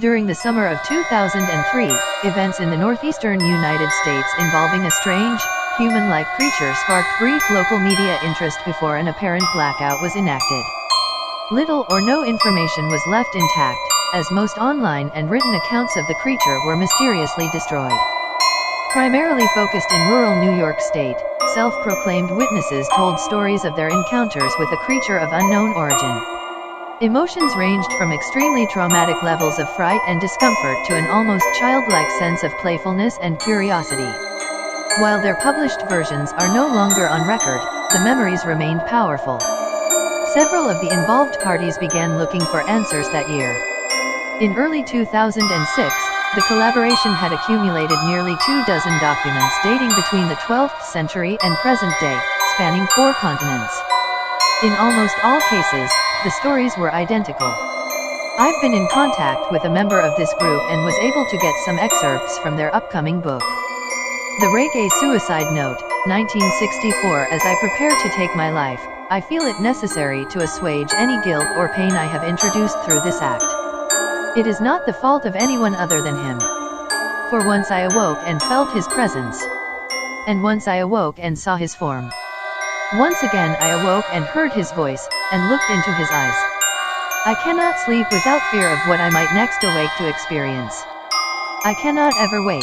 During the summer of 2003, events in the northeastern United States involving a strange, human-like creature sparked brief local media interest before an apparent blackout was enacted. Little or no information was left intact, as most online and written accounts of the creature were mysteriously destroyed. Primarily focused in rural New York State, self-proclaimed witnesses told stories of their encounters with a creature of unknown origin. Emotions ranged from extremely traumatic levels of fright and discomfort to an almost childlike sense of playfulness and curiosity. While their published versions are no longer on record, the memories remained powerful. Several of the involved parties began looking for answers that year. In early 2006, the collaboration had accumulated nearly 24 documents dating between the 12th century and present day, spanning 4 continents. In almost all cases, the stories were identical. I've been in contact with a member of this group and was able to get some excerpts from their upcoming book. The Rake, a suicide note, 1964. As I prepare to take my life, I feel it necessary to assuage any guilt or pain I have introduced through this act. It is not the fault of anyone other than him. For once I awoke and felt his presence. And once I awoke and saw his form. Once again I awoke and heard his voice, and looked into his eyes. I cannot sleep without fear of what I might next awake to experience. I cannot ever wake.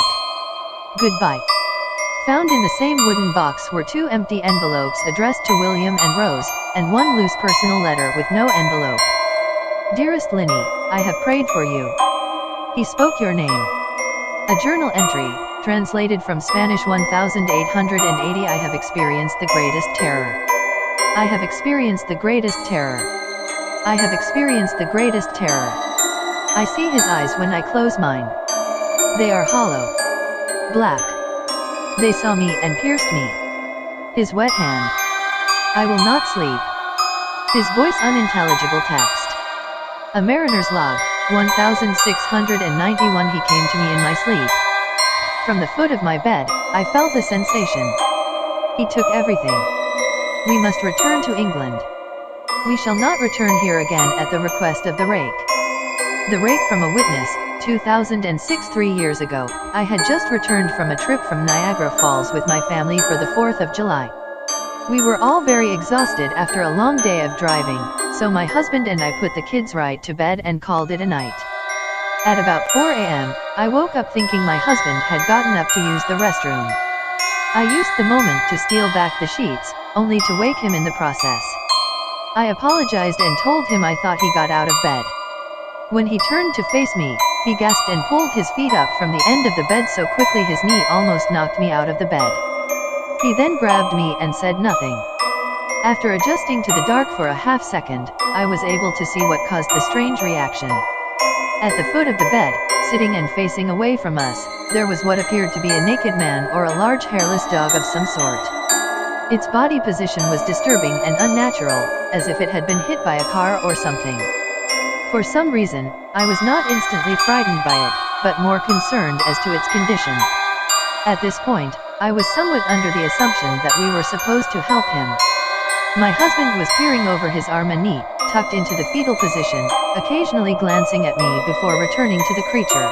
Goodbye. Found in the same wooden box were 2 empty envelopes addressed to William and Rose, and 1 loose personal letter with no envelope. Dearest Linny, I have prayed for you. He spoke your name. A journal entry, translated from Spanish 1880. I have experienced the greatest terror. I have experienced the greatest terror. I have experienced the greatest terror. I see his eyes when I close mine. They are hollow. Black. They saw me and pierced me. His wet hand. I will not sleep. His voice unintelligible text. A mariner's log, 1691. He came to me in my sleep. From the foot of my bed, I felt the sensation. He took everything. We must return to England. We shall not return here again at the request of the Rake. The Rake from a witness, 2006. 3 years ago, I had just returned from a trip from Niagara Falls with my family for the 4th of July. We were all very exhausted after a long day of driving, so my husband and I put the kids right to bed and called it a night. At about 4 a.m., I woke up thinking my husband had gotten up to use the restroom. I used the moment to steal back the sheets, only to wake him in the process. I apologized and told him I thought he got out of bed. When he turned to face me, he gasped and pulled his feet up from the end of the bed so quickly his knee almost knocked me out of the bed. He then grabbed me and said nothing. After adjusting to the dark for a half second, I was able to see what caused the strange reaction. At the foot of the bed, sitting and facing away from us, there was what appeared to be a naked man or a large hairless dog of some sort. Its body position was disturbing and unnatural, as if it had been hit by a car or something. For some reason, I was not instantly frightened by it, but more concerned as to its condition. At this point, I was somewhat under the assumption that we were supposed to help him. My husband was peering over his arm and knee, tucked into the fetal position, occasionally glancing at me before returning to the creature.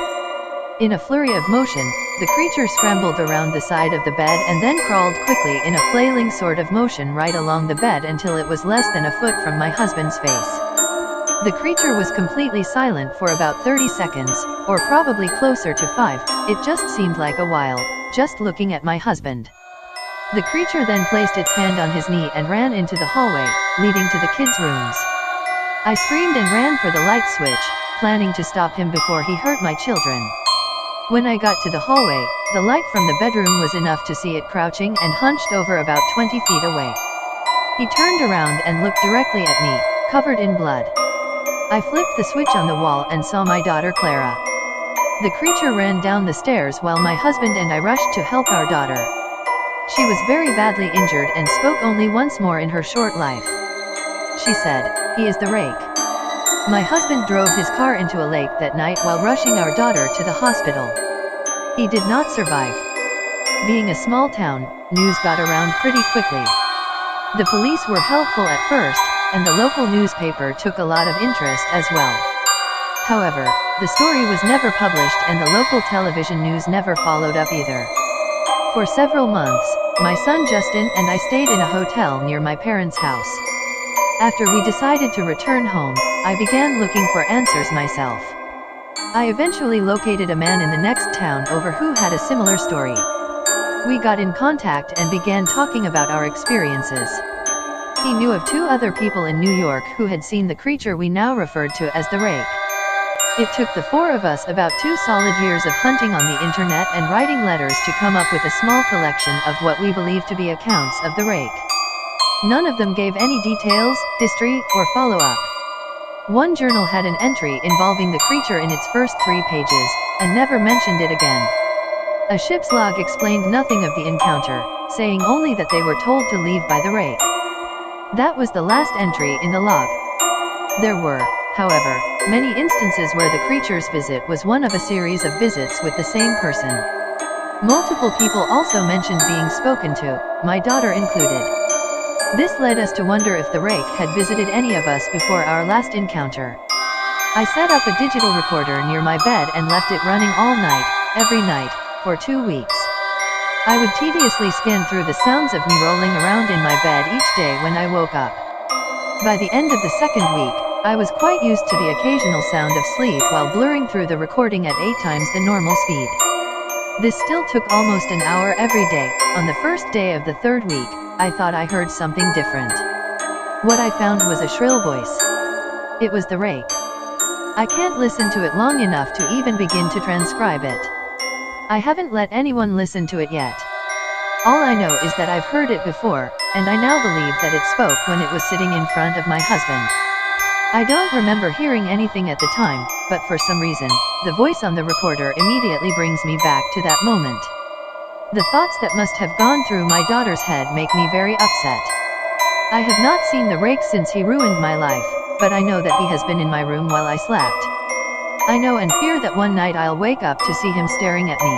In a flurry of motion, the creature scrambled around the side of the bed and then crawled quickly in a flailing sort of motion right along the bed until it was less than a foot from my husband's face. The creature was completely silent for about 30 seconds, or probably closer to 5, it just seemed like a while, just looking at my husband. The creature then placed its hand on his knee and ran into the hallway, leading to the kids' rooms. I screamed and ran for the light switch, planning to stop him before he hurt my children. When I got to the hallway, the light from the bedroom was enough to see it crouching and hunched over about 20 feet away. He turned around and looked directly at me, covered in blood. I flipped the switch on the wall and saw my daughter Clara. The creature ran down the stairs while my husband and I rushed to help our daughter. She was very badly injured and spoke only once more in her short life. She said, "He is the Rake." My husband drove his car into a lake that night while rushing our daughter to the hospital. He did not survive. Being a small town, news got around pretty quickly. The police were helpful at first, and the local newspaper took a lot of interest as well. However, the story was never published and the local television news never followed up either. For several months, my son Justin and I stayed in a hotel near my parents' house. After we decided to return home, I began looking for answers myself. I eventually located a man in the next town over who had a similar story. We got in contact and began talking about our experiences. He knew of 2 other people in New York who had seen the creature we now referred to as the Rake. It took the 4 of us about 2 solid years of hunting on the internet and writing letters to come up with a small collection of what we believe to be accounts of the Rake. None of them gave any details, history, or follow-up. One journal had an entry involving the creature in its first 3 pages, and never mentioned it again. A ship's log explained nothing of the encounter, saying only that they were told to leave by the Rake. That was the last entry in the log. There were, however, many instances where the creature's visit was one of a series of visits with the same person. Multiple people also mentioned being spoken to, my daughter included. This led us to wonder if the Rake had visited any of us before our last encounter. I set up a digital recorder near my bed and left it running all night, every night, for 2 weeks. I would tediously scan through the sounds of me rolling around in my bed each day when I woke up. By the end of the 2nd week, I was quite used to the occasional sound of sleep while blurring through the recording at 8 times the normal speed. This still took almost an hour every day. On the first day of the 3rd week, I thought I heard something different. What I found was a shrill voice. It was the Rake. I can't listen to it long enough to even begin to transcribe it. I haven't let anyone listen to it yet. All I know is that I've heard it before, and I now believe that it spoke when it was sitting in front of my husband. I don't remember hearing anything at the time, but for some reason, the voice on the recorder immediately brings me back to that moment. The thoughts that must have gone through my daughter's head make me very upset. I have not seen the Rake since he ruined my life, but I know that he has been in my room while I slept. I know and fear that one night I'll wake up to see him staring at me.